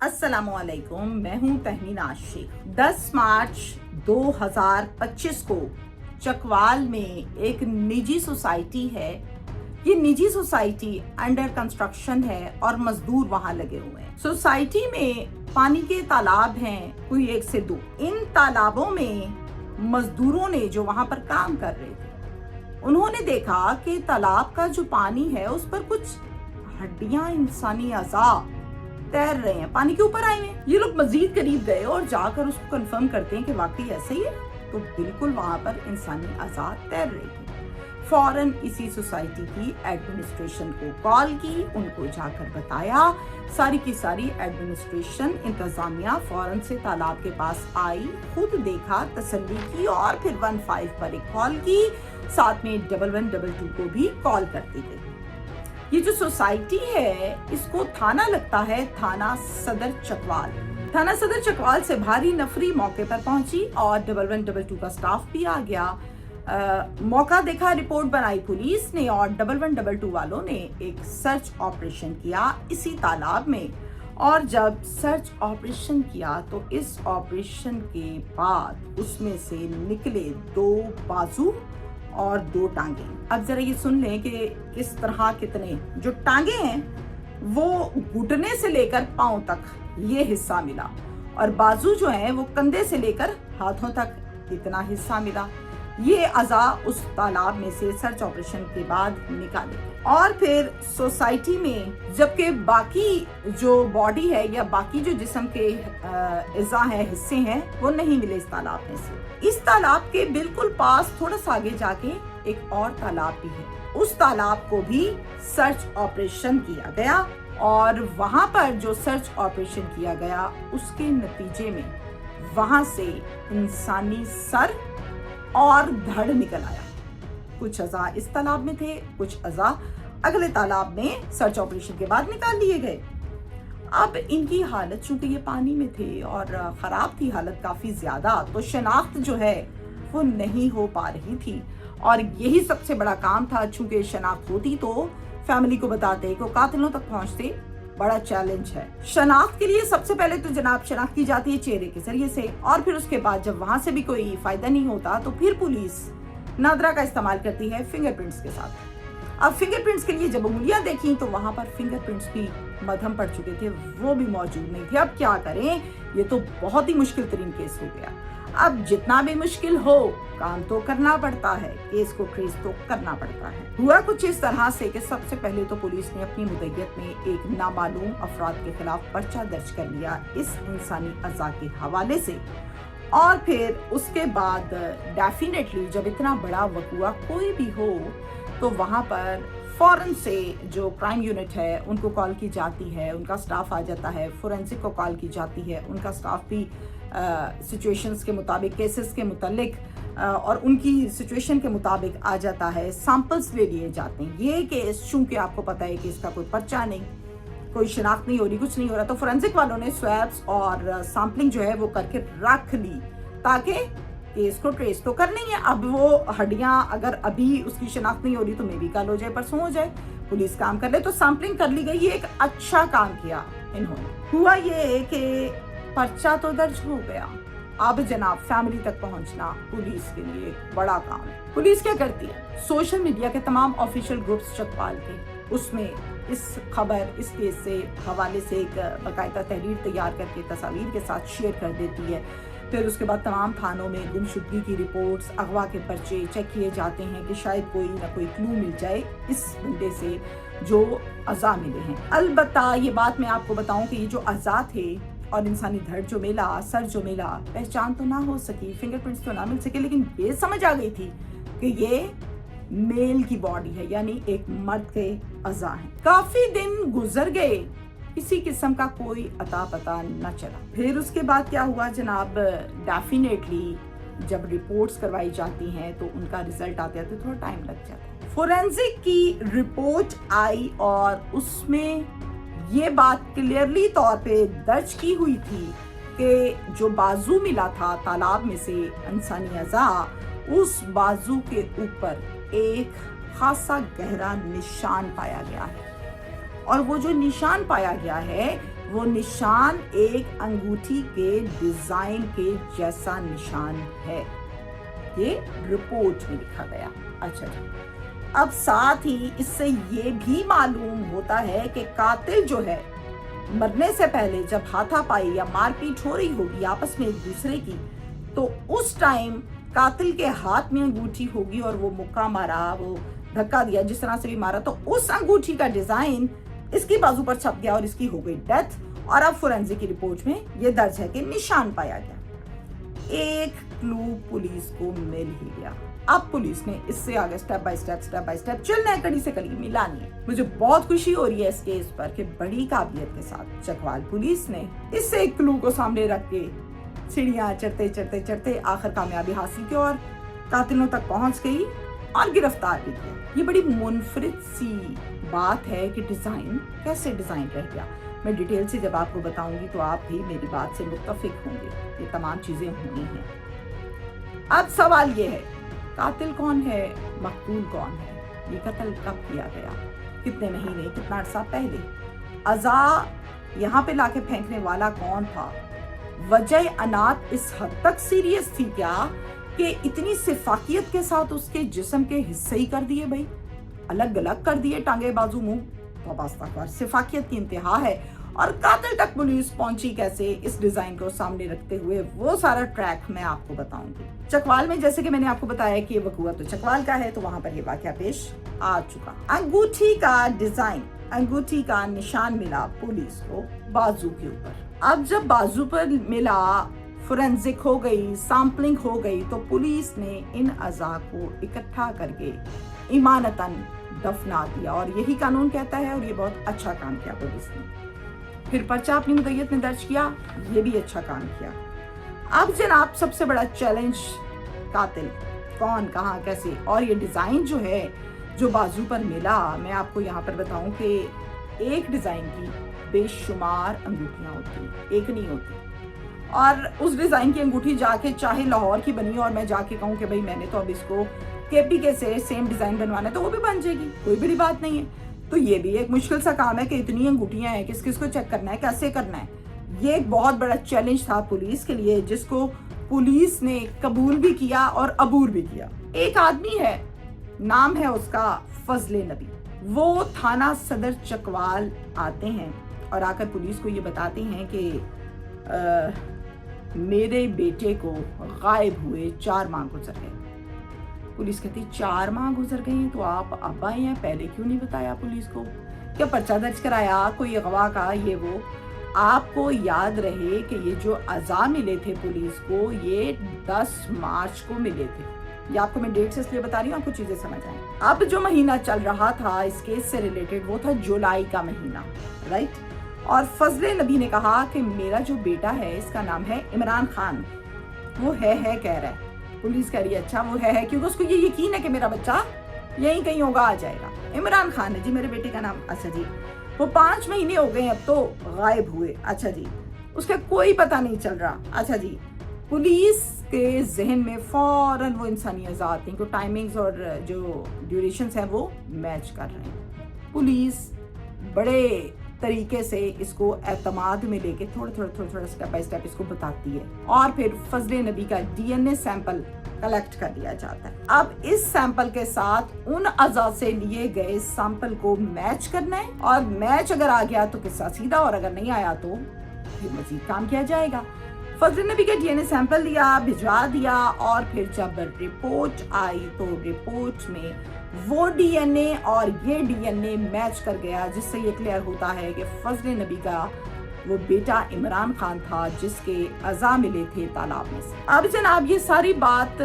अस्सलामुअलैकुम, मैं हूं तहमीना शेख। 10 मार्च 2025 को चकवाल में एक निजी सोसाइटी है। ये निजी सोसाइटी अंडर कंस्ट्रक्शन है और मजदूर वहां लगे हुए हैं। सोसाइटी में पानी के तालाब हैं, कोई 1 से 2। इन तालाबों में मजदूरों ने जो वहां पर काम कर रहे थे, उन्होंने देखा कि तालाब का जो पानी है उस पर कुछ हड्डियां, इंसानी अज़ा तैर रहे हैं, पानी के ऊपर आए हुए हैं। ये लोग मजीद करीब गए और जाकर उसको कंफर्म करते हैं कि वाकई ऐसे ही है, तो बिल्कुल वहां पर इंसानी अज़ा तैर रही थी। फौरन इसी सोसाइटी की एडमिनिस्ट्रेशन को कॉल की, उनको जाकर बताया। सारी की सारी एडमिनिस्ट्रेशन इंतजामिया फौरन से तालाब के पास आई, खुद देखा, तसल्ली की और फिर 15 पर एक कॉल की, साथ में 1122 को भी कॉल करती गई। ये जो सोसाइटी है इसको थाना लगता है, थाना सदर चकवाल। थाना सदर चकवाल से भारी नफरी मौके पर पहुंची और 1122 का स्टाफ भी आ गया। मौका देखा, रिपोर्ट बनाई पुलिस ने और 1122 वालों ने एक सर्च ऑपरेशन किया इसी तालाब में। और जब सर्च ऑपरेशन किया तो इस ऑपरेशन के बाद उसमें से निकले 2 बाजू और 2 टांगे। अब जरा ये सुन लें कि किस तरह कितने। जो टांगे हैं वो घुटने से लेकर पांव तक ये हिस्सा मिला और बाजू जो है वो कंधे से लेकर हाथों तक इतना हिस्सा मिला। ये अज़ा उस तालाब में से सर्च ऑपरेशन के बाद निकाले और फिर सोसाइटी में, जबकि बाकी जो बॉडी है या बाकी जो जिस्म के अज़ा है, हिस्से हैं, वो नहीं मिले इस तालाब में से। इस तालाब के बिल्कुल पास थोड़ा सा आगे जाके एक और तालाब भी है। उस तालाब को भी सर्च ऑपरेशन किया गया और वहां पर जो सर्च ऑपरेशन किया गया उसके नतीजे में वहां से इंसानी सर और धड़ निकल आया। कुछ अज़ा इस तालाब में थे, कुछ अज़ा अगले तालाब में सर्च ऑपरेशन के बाद निकाल लिए गए। अब इनकी हालत, चूंकि ये पानी में थे और खराब थी हालत काफी ज्यादा, तो शनाख्त जो है वो नहीं हो पा रही थी और यही सबसे बड़ा काम था। चूंकि शनाख्त होती तो फैमिली को बताते, को कातिलों तक पहुंचते, बड़ा चैलेंज है। शनाख्त के लिए सबसे पहले तो जनाब शनाख्त की जाती है चेहरे के जरिए से और फिर उसके बाद जब वहां से भी कोई फायदा नहीं होता तो फिर पुलिस नादरा का इस्तेमाल करती है फिंगरप्रिंट्स के साथ। अब फिंगरप्रिंट्स के लिए जब उंगलियां देखी तो वहां पर फिंगरप्रिंट्स भी मध्यम पड़ चुके थे, वो भी मौजूद नहीं थे। अब क्या करें, ये तो बहुत ही मुश्किल तरीन केस हो गया। अब जितना भी मुश्किल हो, काम तो करना पड़ता है, केस को ट्रेस तो करना पड़ता है। हुआ कुछ इस तरह से कि सबसे पहले तो पुलिस ने अपनी मुद्दत में एक नामालूम अफराद के खिलाफ पर्चा दर्ज कर लिया इस इंसानी अज़ा के हवाले से और फिर उसके बाद डेफिनेटली जब इतना बड़ा वक़ुआ कोई भी हो तो वहां पर फौरन से जो क्राइम यूनिट है उनको कॉल की जाती है, उनका स्टाफ आ जाता है, फोरेंसिक को कॉल की जाती है, उनका स्टाफ भी सिचुएशंस के मुताबिक, केसेस के मुतालिक और उनकी सिचुएशन के मुताबिक आ जाता है। सैंपल्स ले लिए जाते हैं। ये केस चूंकि आपको पता है कि इसका कोई पर्चा नहीं, कोई शिनाख्त नहीं हो रही, कुछ नहीं हो रहा, तो फोरेंसिक वालों ने स्वैब्स और सैम्पलिंग जो है वो करके रख ली ताकि केस को ट्रेस तो करनी है। अब वो हड्डियां अगर अभी उसकी शिनाख्त नहीं हो रही तो मे भी कल हो जाए, परसों हो जाए, पुलिस काम कर ले, तो सैम्पलिंग कर ली गई। ये एक अच्छा काम किया इन्होंने। हुआ ये कि पर्चा तो दर्ज हो गया, अब जनाब फैमिली तक पहुंचना पुलिस के लिए एक बड़ा काम है। पुलिस क्या करती है, सोशल मीडिया के तमाम ऑफिशियल ग्रुप्स चकवाल के, उसमें इस खबर, इस केस से हवाले से एक बाकायदा तहरीर तैयार करके तस्वीर के साथ शेयर कर देती है। फिर उसके बाद तमाम थानों में गुमशुदगी की रिपोर्ट्स, अगवा के पर्चे चेक किए जाते हैं कि शायद कोई ना कोई क्लू मिल जाए इस बंदे से जो अज़ा मिले हैं। अलबत्ता ये बात मैं आपको बताऊं कि ये जो अज़ा थे और इंसानी धड़ जो मिला, सर जो मिला, पहचान तो ना हो सकी, फिंगरप्रिंट्स तो ना मिल सके, लेकिन ये समझ आ गई थी कि ये मेल की बॉडी है, यानी एक मर्द के अज़ा है। काफी दिन गुजर गए, किसी किस्म का कोई अता पता न चला। फिर उसके बाद क्या हुआ जनाब, डेफिनेटली जब रिपोर्ट्स करवाई जाती हैं तो उनका रिजल्ट आते आते थोड़ा टाइम लग जाता है। फोरेंसिक की रिपोर्ट आई और उसमें ये बात क्लियरली तौर पे दर्ज की हुई थी कि जो बाजू मिला था तालाब में से इंसानी अज़ा, उस बाजू के ऊपर एक खासा गहरा निशान पाया गया है और वो जो निशान पाया गया है वो निशान एक अंगूठी के डिजाइन के जैसा निशान है, ये रिपोर्ट में लिखा गया। अच्छा जी, अब साथ ही इससे ये भी मालूम होता है कि कातिल जो है मरने से पहले जब हाथापाई या मारपीट हो रही होगी आपस में एक दूसरे की, तो उस टाइम कातिल के हाथ में अंगूठी होगी और वो मुक्का मारा, वो धक्का दिया, जिस तरह से भी मारा, तो उस अंगूठी का डिजाइन इसकी बाजू पर छप गया और इसकी हो गई डेथ। और अब फोरेंसिक की रिपोर्ट में ये दर्ज है कि निशान पाया गया। एक क्लू पुलिस को मिल ही गया। अब पुलिस ने इससे आगे स्टेप बाय स्टेप चलना है, कड़ी से कड़ी मिलानी है। मुझे बहुत खुशी हो रही है इस केस पर कि बड़ी काबिलियत के साथ चकवाल पुलिस ने इससे एक क्लू को सामने रख के सीढ़ियां चढ़ते आखिर कामयाबी हासिल की और कातिलों तक पहुंच गई और गिरफ्तार भी किया। ये बड़ी मुनफरिद सी बात है कि डिजाइन कैसे डिजाइन रह गया। मैं डिटेल से जब आपको बताऊंगी तो आप भी मेरी बात से मुत्तफिक होंगे। ये तमाम चीजें हुई हैं। अब सवाल ये है, कातिल कौन है, मकतूल कौन है, ये कत्ल कब किया गया, कितने महीने, कितना अरसा पहले, अज़ा यहाँ पे लाके फेंकने वाला कौन था, वजह अनात इस हद तक सीरियस थी क्या कि इतनी सिफाकियत के साथ उसके जिस्म के हिस्से ही कर दिए, भाई अलग अलग कर दिए, टांगे बाजू मुंह, तो सिफाकियत की इंतहा है। और कातिल तक पुलिस पहुंची कैसे इस डिजाइन को सामने रखते हुए, वो सारा ट्रैक मैं आपको बताऊंगी। चकवाल में जैसे कि मैंने आपको बताया कि ये वकूआ तो चकवाल का है, तो वहां पर ये वाकया पेश आ चुका। अंगूठी का डिजाइन, अंगूठी का निशान मिला पुलिस को बाजू के ऊपर। अब जब बाजू पर मिला, फोरेंसिक हो गई, सैंपलिंग हो गई, तो पुलिस ने इन अज़ा को इकट्ठा करके ईमानतन दफना दिया। और यही कानून कहता है, और ये बहुत अच्छा काम किया पुलिस ने। फिर पर्चा अपनी मुद्दत में दर्ज किया, ये भी अच्छा काम किया। अब जनाब सबसे बड़ा चैलेंज, कातिल कौन, कहाँ, कैसे, और ये डिजाइन जो है जो बाजू पर मिला, मैं आपको यहाँ पर बताऊं कि एक डिजाइन की बेशुमार अंगूठियां होती, एक नहीं होती। और उस डिजाइन की अंगूठी जाके चाहे लाहौर की बनी और मैं जाके कहूँ कि भाई मैंने तो अब इसको केपीके से सेम डिजाइन बनवाना है, तो वो भी बन जाएगी, कोई बड़ी बात नहीं है। तो ये भी एक मुश्किल सा काम है कि इतनी अंगूठियां हैं, किस किस को चेक करना है, कैसे करना है। ये एक बहुत बड़ा चैलेंज था पुलिस के लिए, जिसको पुलिस ने कबूल भी किया और अबूर भी किया। एक आदमी है, नाम है उसका फजले नबी। वो थाना सदर चकवाल आते हैं और आकर पुलिस को ये बताते हैं कि मेरे बेटे को गायब हुए 4 माह गुजर गए। पुलिस कहती 4 माह गुजर गए, तो आप अब आए हैं, पहले क्यों नहीं बताया पुलिस को? क्या पर्चा दर्ज कराया, कोई अगवा का, ये वो? आपको याद रहे कि ये जो अज़ा मिले थे पुलिस को, ये 10 मार्च को मिले थे। ये आपको मैं डेट से इसलिए बता रही हूँ, आपको चीजें समझ आए। अब जो महीना चल रहा था इस केस से रिलेटेड, वो था जुलाई का महीना, राइट। और फजले नबी ने कहा कि मेरा जो बेटा है, इसका नाम है इमरान खान, वो है कह रहा है। पुलिस कह रही है अच्छा वो है, क्योंकि उसको ये यकीन है कि मेरा बच्चा यहीं कहीं होगा, आ जाएगा। इमरान खान है जी मेरे बेटे का नाम। अच्छा जी, वो 5 महीने हो गए अब तो गायब हुए। अच्छा जी, उसका कोई पता नहीं चल रहा। अच्छा जी, पुलिस के जहन में फौरन वो इंसानी आजाद इनको टाइमिंग्स और जो ड्यूरेशंस हैं वो मैच कर रहे हैं। पुलिस बड़े तरीके से इसको एतमाद में लेके थोड़ा स्टेप बाय स्टेप इसको बताती है, और फिर फजले नबी का डीएनए सैंपल कलेक्ट कर लिया जाता है। अब इस सैंपल के साथ उन अज़ा से लिए गए सैंपल को मैच करना है, और मैच अगर आ गया तो किस्सा सीधा, और अगर नहीं आया तो फिर मजीद काम किया जाएगा। फजले नबी का डीएनए सैंपल लिया, भिजवा दिया, और फिर जब रिपोर्ट आई तो रिपोर्ट में वो डीएनए और ये डीएनए मैच कर गया, जिससे ये क्लियर होता है कि फजले नबी का वो बेटा इमरान खान था जिसके अज़ा मिले थे तालाब में से। अब जनाब ये सारी बात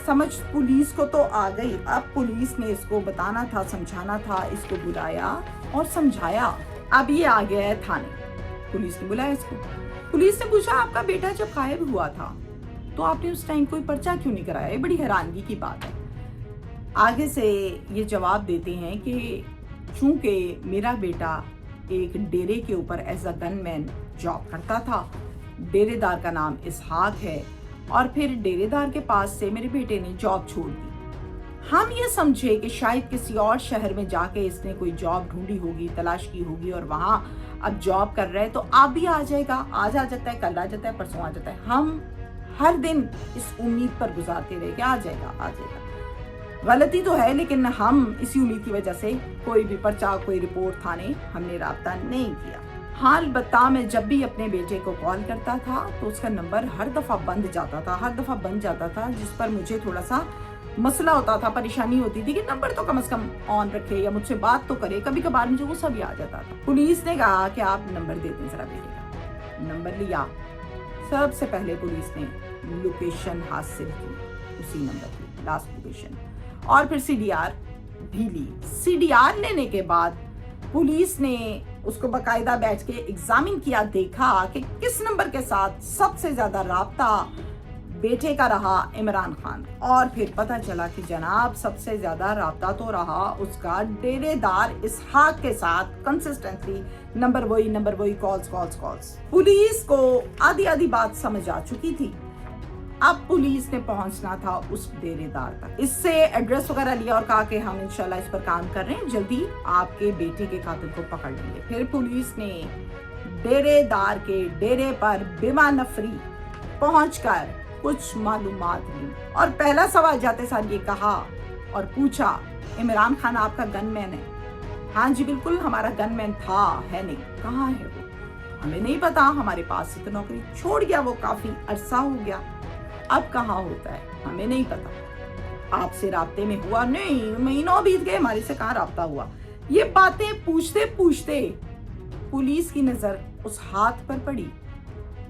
समझ पुलिस को तो आ गई। अब पुलिस ने इसको बताना था, समझाना था, इसको बुलाया और समझाया। अब ये आ गया है थाने, पुलिस ने बुलाया इसको। पुलिस ने पूछा आपका बेटा जब गायब हुआ था तो आपने उस टाइम कोई पर्चा क्यों नहीं कराया? ये बड़ी हैरानगी की बात है। आगे से ये जवाब देते हैं कि चूंकि मेरा बेटा एक डेरे के ऊपर एज अ गनमैन जॉब करता था, डेरेदार का नाम इसहाक है, और फिर डेरेदार के पास से मेरे बेटे ने जॉब छोड़ दी। हम ये समझे कि शायद किसी और शहर में जाके इसने कोई जॉब ढूंढी होगी, तलाश की होगी और वहां अब जॉब कर रहे हैं, तो आप भी आ जाएगा, आज आ जाता है, कल आ जाता है, परसों आ जाता है। हम हर दिन इस उम्मीद पर गुजारते रहे कि आ जाएगा आ जाएगा। गलती तो है, लेकिन हम इसी उम्मीद की वजह से कोई भी पर्चा, कोई रिपोर्ट थाने हमने राब्ता नहीं किया। हाल बता मैं जब भी अपने बेटे को कॉल करता था तो उसका नंबर हर दफा बंद जाता था, जिस पर मुझे थोड़ा सा मसला होता था, परेशानी होती थी कि नंबर तो कम से कम ऑन रखे या मुझसे बात तो करे। कभी कभार मुझे गुस्सा भी आ जाता था। पुलिस ने कहा कि आप नंबर दे दें जरा बेटे का। नंबर लिया। सबसे पहले पुलिस ने लोकेशन हासिल की, उसी नंबर की लास्ट लोकेशन, और फिर सीडीआर भी ली। सीडीआर लेने के बाद पुलिस ने उसको बकायदा बैठ के एग्जामिन किया, देखा कि किस नंबर के साथ सबसे ज्यादा राब्ता बेटे का रहा, इमरान खान। और फिर पता चला कि जनाब सबसे ज्यादा राब्ता तो रहा उसका डेरेदार इसहाक के साथ। कंसिस्टेंटली नंबर वही, कॉल्स। पुलिस को आधी बात समझ आ चुकी थी। अब पुलिस ने पहुंचना था उस डेरेदार तक। इससे एड्रेस वगैरह लिया और कहा कि हम इंशाल्लाह इस पर काम कर रहे हैं, जल्दी आपके बेटे के कातिल को पकड़ लेंगे। फिर पुलिस ने डेरेदार के डेरे पर बिमा नफरी पहुंचकर कुछ मालूमात ली और पहला सवाल जाते सार ये कहा और पूछा, इमरान खान आपका गनमैन है? हाँ जी बिल्कुल, हमारा गनमैन था, है नहीं। कहाँ है वो? हमें नहीं पता, हमारे पास से तो नौकरी छोड़ गया वो, काफी अरसा हो गया। अब कहाँ होता है हमें नहीं पता। आपसे राब्ते में हुआ नहीं, महीनों बीत गए, हमारे से कहाँ राब्ता हुआ। ये बातें पूछते पूछते पुलिस की नजर उस हाथ पर पड़ी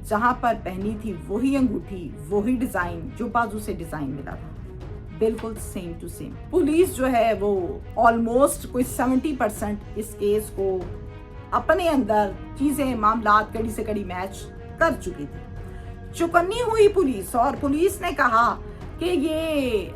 जहां पर पहनी थी वही अंगूठी, वही डिजाइन जो बाजू से डिजाइन मिला था, बिल्कुल सेम टू सेम। पुलिस जो है वो ऑलमोस्ट कोई 70% इस केस को अपने अंदर चीजें, मामलात कड़ी से कड़ी मैच कर चुकी थी। चौकन्नी हुई पुलिस और पुलिस ने कहा कि ये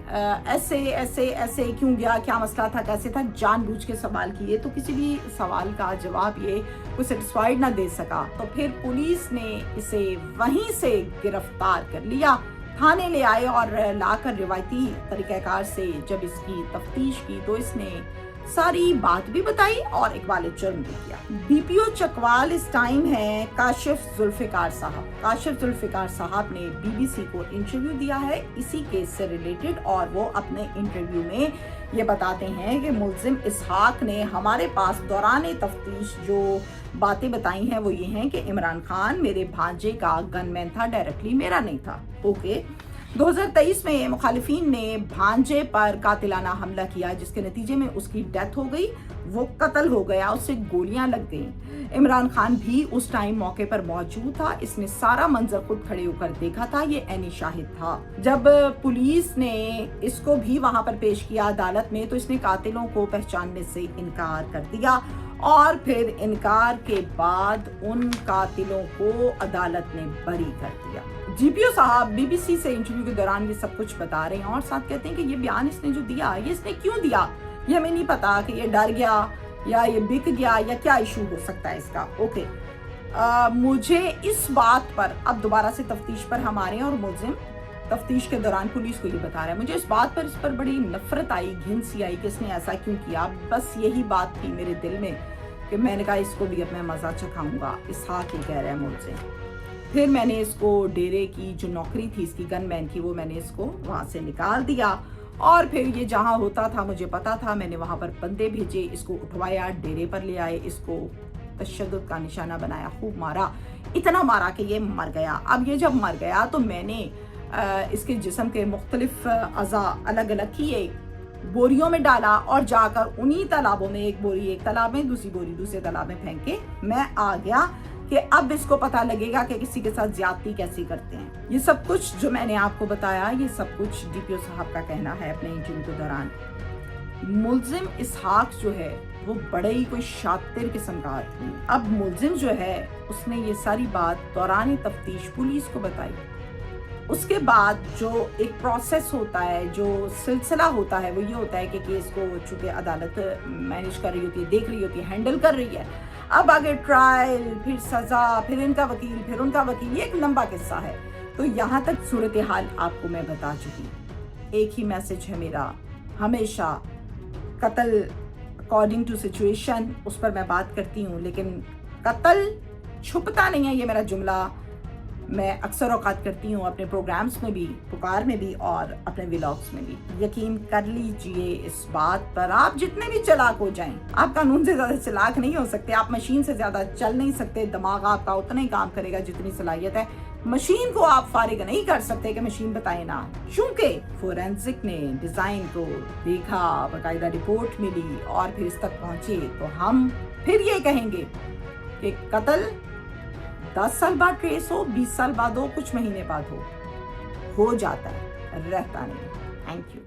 ऐसे क्यों गया, क्या मसला था, कैसे था, जानबूझ के सवाल किए तो किसी भी सवाल का जवाब ये कोई सेटिस्फाइड ना दे सका। तो फिर पुलिस ने इसे वहीं से गिरफ्तार कर लिया, थाने ले आए और लाकर रिवायती तरीक़ाकार से जब इसकी तफ्तीश की तो इसने सारी बात भी बताई और इकबाल जुर्म भी किया। डीपीओ चकवाल इस टाइम है काशिफ जुल्फिकार साहब। काशिफ जुल्फिकार साहब ने बीबीसी को इंटरव्यू दिया है इसी केस से रिलेटेड और वो अपने इंटरव्यू में ये बताते हैं कि मुल्जिम इसहाक ने हमारे पास दौरान तफ्तीश जो बातें बताई हैं वो ये हैं कि इमरान खान मेरे भांजे का गनमैन था, डायरेक्टली मेरा नहीं था। ओके। 2023 में मुखालिफिन ने भांजे पर कातिलाना हमला किया जिसके नतीजे में उसकी डेथ हो गई, वो कत्ल हो गया, उससे गोलियां लग गईं। इमरान खान भी उस टाइम मौके पर मौजूद था, इसने सारा मंजर खुद खड़े होकर देखा था, ये ऐनी शाहिद था। जब पुलिस ने इसको भी वहां पर पेश किया अदालत में तो इसने कातिलों को पहचानने से इनकार कर दिया और फिर इनकार के बाद उन कातिलों को अदालत ने बरी कर दिया। जीपीओ साहब बीबीसी से इंटरव्यू के दौरान ये सब कुछ बता रहे हैं और साथ कहते हैं कि ये बयान इसने जो दिया ये इसने क्यों दिया ये हमें नहीं पता, कि ये डर गया या ये बिक गया या क्या इशू हो सकता है इसका। ओके। मुझे इस बात पर अब दोबारा से तफ्तीश पर हम आ रहे हैं और मुल्जिम तफ्तीश के दौरान पुलिस को ये बता रहा है, मुझे इस बात पर इस पर बड़ी नफरत आई, घिन सी आई कि इसने ऐसा क्यों किया। बस यही बात थी मेरे दिल में कि मैंने कहा इसको भी अब मैं मजा चखाऊंगा। इसहाक ही कह रहा है मुझसे। फिर मैंने इसको डेरे की जो नौकरी थी इसकी गनमैन की वो मैंने इसको वहां से निकाल दिया और फिर ये जहां होता था मुझे पता था, मैंने वहां पर बंदे भेजे, इसको उठवाया, डेरे पर ले आए, इसको तशद्दुद का निशाना बनाया, खूब मारा, इतना मारा कि ये मर गया। अब ये जब मर गया तो मैंने इसके जिस्म के मुख्तलिफ अज़ा अलग अलग किए, बोरियों में डाला और जाकर उन्हीं तालाबों में, एक बोरी एक तालाब में, दूसरी बोरी दूसरे तालाब में फेंक के मैं आ गया कि अब इसको पता लगेगा कि किसी के साथ ज्यादती कैसे करते हैं। ये सब कुछ जो मैंने आपको बताया ये सब कुछ डीपीओ साहब का कहना है अपने इंटरव्यू के दौरान। मुल्जिम इसहाक जो है वो बड़े ही कोई शातिर किस्म का आदमी। अब मुल्जिम जो है उसने ये सारी बात दौरान तफ्तीश पुलिस को बताई। उसके बाद जो एक प्रोसेस होता है, जो सिलसिला होता है वो ये होता है कि केस को चूंकि अदालत मैनेज कर रही होती है, देख रही होती है, हैंडल कर रही है, अब आगे ट्रायल, फिर सजा, फिर इनका वकील, फिर उनका वकील, ये एक लंबा किस्सा है। तो यहाँ तक सूरत हाल आपको मैं बता चुकी। एक ही मैसेज है मेरा, ہمیشہ قتل اکارڈنگ ٹو سچویشن اس پر میں بات کرتی ہوں، لیکن قتل چھپتا نہیں ہے، یہ میرا جملہ میں اکثر اوقات کرتی ہوں اپنے پروگرامز میں بھی، پکار میں بھی اور اپنے ولاگز میں بھی۔ یقین کر لیجئے اس بات پر، آپ جتنے بھی چلاک ہو جائیں، آپ قانون سے زیادہ چلاک نہیں ہو سکتے، آپ مشین سے زیادہ چل نہیں سکتے، دماغ آپ کا اتنا ہی کام کرے گا جتنی صلاحیت ہے۔ مشین کو آپ فارغ نہیں کر سکتے کہ مشین بتائے نا، چونکہ فورینسک نے ڈیزائن کو دیکھا، باقاعدہ رپورٹ ملی اور پھر اس تک پہنچے، تو ہم پھر یہ کہیں گے کہ قتل 10 سال بعد ٹریس ہو، 20 سال بعد ہو، کچھ مہینے بعد ہو جاتا ہے، رہتا نہیں۔ Thank you.